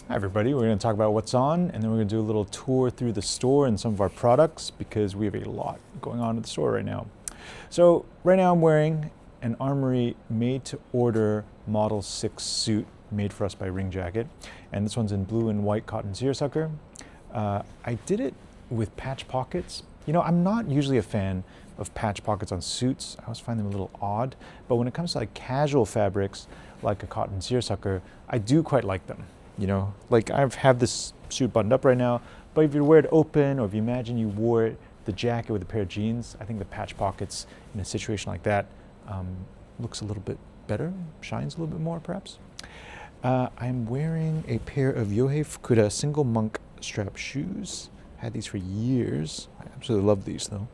Hi everybody, we're going to talk about what's on, and then we're going to do a little tour through the store and some of our products because we have a lot going on at the store right now. So right now I'm wearing an Armoury made-to-order Model 6 suit made for us by Ring Jacket, and this one's in blue and white cotton seersucker. I did it with patch pockets. You know, I'm not usually a fan of patch pockets on suits. I always find them a little odd, but when it comes to like casual fabrics like a cotton seersucker, I do quite like them. You know, like I have this suit buttoned up right now, but if you wear it open, or if you imagine you wore the jacket with a pair of jeans, I think the patch pockets in a situation like that looks a little bit better, shines a little bit more perhaps. I'm wearing a pair of Yohei Fukuda single monk strap shoes. Had these for years. I absolutely love these though.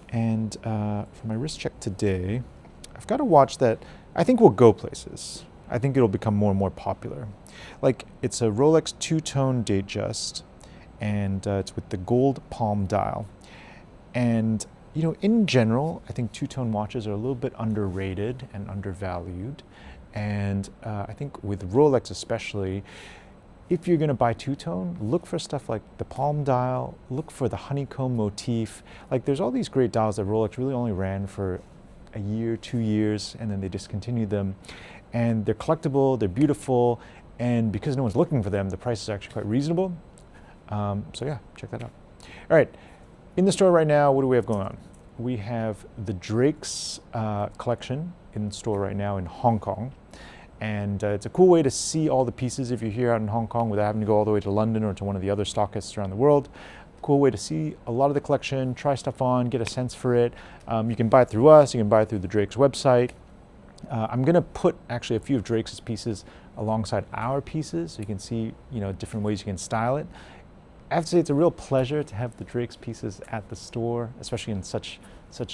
And for my wrist check today, I've got a watch that I think will go places. I think it'll become more and more popular. Like, it's a Rolex two-tone Datejust, and it's with the gold palm dial. And, you know, in general, I think two-tone watches are a little bit underrated and undervalued. And I think with Rolex especially, if you're gonna buy two-tone, look for stuff like the palm dial, look for the honeycomb motif. Like, there's all these great dials that Rolex really only ran for a year, 2 years, and then they discontinued them. And they're collectible, they're beautiful, and because no one's looking for them, the price is actually quite reasonable. So yeah, check that out. All right, in the store right now, what do we have going on? We have the Drake's collection in the store right now in Hong Kong. And it's a cool way to see all the pieces if you're here out in Hong Kong without having to go all the way to London or to one of the other stockists around the world. Cool way to see a lot of the collection, try stuff on, get a sense for it. You can buy it through us, you can buy it through the Drake's website. I'm going to put actually a few of Drake's pieces alongside our pieces so you can see, you know, different ways you can style it. I have to say it's a real pleasure to have the Drake's pieces at the store, especially in such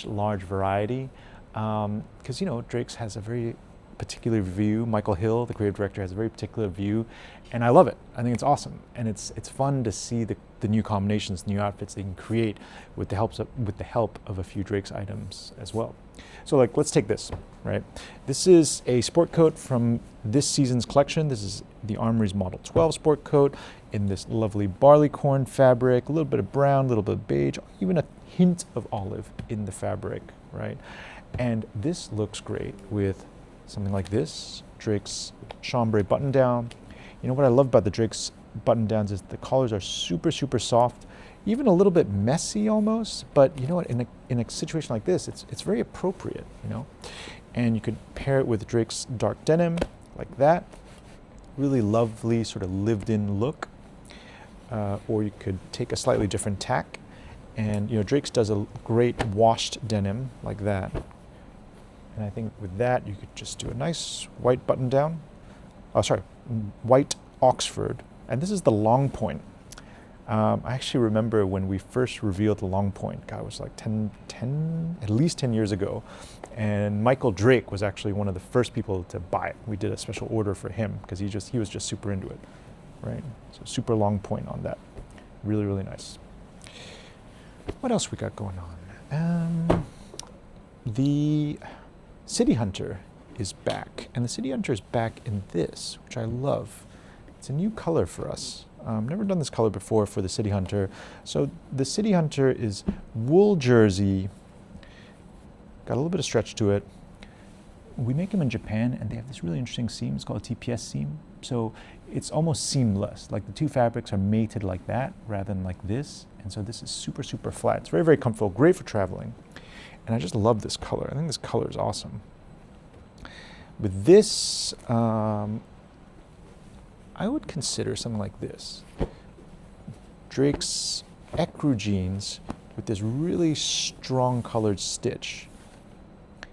large variety, because, you know, Drake's has a very particular view. Michael Hill, the creative director, has a very particular view, and I love it. I think it's awesome, and it's fun to see the new combinations, new outfits they can create with the help of a few Drake's items as well. So, like, let's take this, right? This is a sport coat from this season's collection. This is the Armoury's Model 12 sport coat in this lovely barleycorn fabric, a little bit of brown, a little bit of beige, even a hint of olive in the fabric, right? And this looks great with something like this, Drake's chambray button down. You know what I love about the Drake's button downs is the collars are super, super soft, even a little bit messy almost, but you know what, in a situation like this, it's very appropriate, you know? And you could pair it with Drake's dark denim, like that. Really lovely, sort of lived-in look. Or you could take a slightly different tack, and, you know, Drake's does a great washed denim, like that. And I think with that, you could just do a nice white button down. Oh, sorry, white Oxford. And this is the long point. I actually remember when we first revealed the long point, God, it was like at least 10 years ago. And Michael Drake was actually one of the first people to buy it. We did a special order for him because he was just super into it, right? So super long point on that. Really, really nice. What else we got going on? The City Hunter is back, and the City Hunter is back in this, which I love. It's a new color for us. Never done this color before for the City Hunter. So the City Hunter is wool jersey, got a little bit of stretch to it. We make them in Japan, and they have this really interesting seam. It's called a TPS seam. So it's almost seamless. Like, the two fabrics are mated like that rather than like this. And so this is super, super flat. It's very, very comfortable, great for traveling. And I just love this color. I think this color is awesome. With this, I would consider something like this. Drake's ecru jeans with this really strong colored stitch.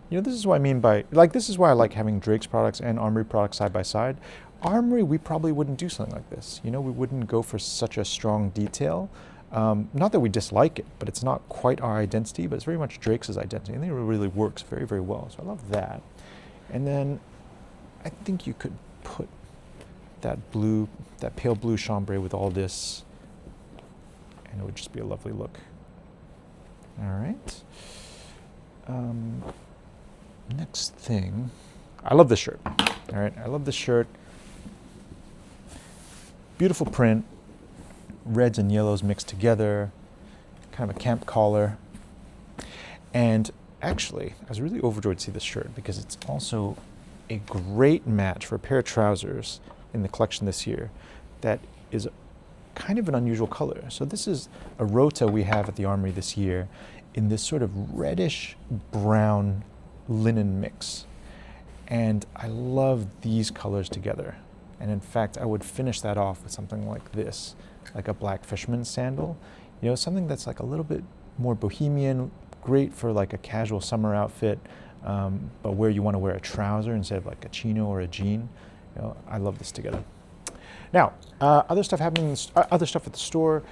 You know, this is what I mean by, like, this is why I like having Drake's products and Armoury products side by side. Armoury, we probably wouldn't do something like this. You know, we wouldn't go for such a strong detail. Not that we dislike it, but it's not quite our identity, but it's very much Drake's identity. I think it really works very, very well. So I love that. And then I think you could put that blue, that pale blue chambray with all this, and it would just be a lovely look. All right. Next thing, I love this shirt. All right, I love this shirt. beautiful print, reds and yellows mixed together, kind of a camp collar. And actually, I was really overjoyed to see this shirt because it's also a great match for a pair of trousers in the collection this year that is kind of an unusual color. So this is a rota we have at the Armoury this year in this sort of reddish brown linen mix. And I love these colors together. And in fact, I would finish that off with something like this, like a black fisherman's sandal. You know, something that's like a little bit more bohemian, great for like a casual summer outfit, but where you want to wear a trouser instead of like a chino or a jean. You know, I love this together. Now, other stuff happening, other stuff at the store.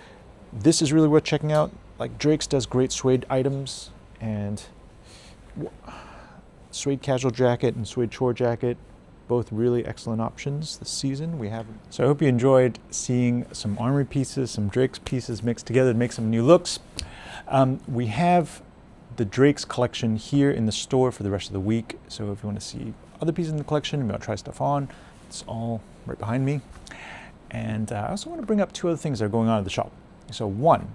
This is really worth checking out. Like Drake's does great suede items, and suede casual jacket and suede chore jacket, both really excellent options this season. We have. So I hope you enjoyed seeing some Armoury pieces, some Drake's pieces mixed together to make some new looks. We have the Drake's collection here in the store for the rest of the week. So if you want to see other pieces in the collection, you want to try stuff on, it's all right behind me. And I also want to bring up two other things that are going on at the shop. So one,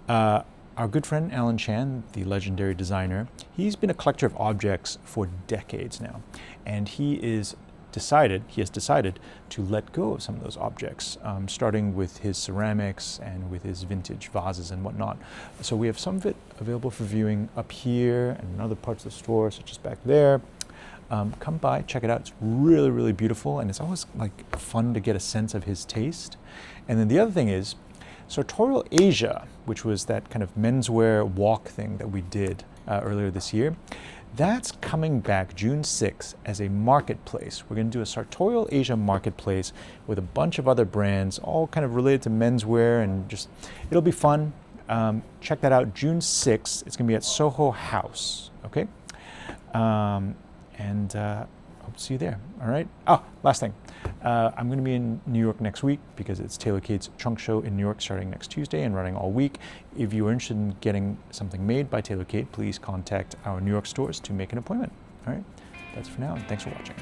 our good friend Alan Chan, the legendary designer, he's been a collector of objects for decades now. And he has decided to let go of some of those objects, starting with his ceramics and with his vintage vases and whatnot. So we have some of it available for viewing up here and in other parts of the store, such as back there. Come by, check it out. It's really, really beautiful, and it's always like fun to get a sense of his taste. And then the other thing is, Sartorial Asia, which was that kind of menswear walk thing that we did earlier this year, that's coming back June 6th as a marketplace. We're going to do a Sartorial Asia marketplace with a bunch of other brands, all kind of related to menswear, and just, it'll be fun. Check that out, June 6th. It's going to be at Soho House, okay? And hope to see you there, all right? Oh, last thing. I'm going to be in New York next week because it's Tailor CAID's Trunk Show in New York starting next Tuesday and running all week. If you are interested in getting something made by Tailor CAID, please contact our New York stores to make an appointment, all right? That's for now, and thanks for watching.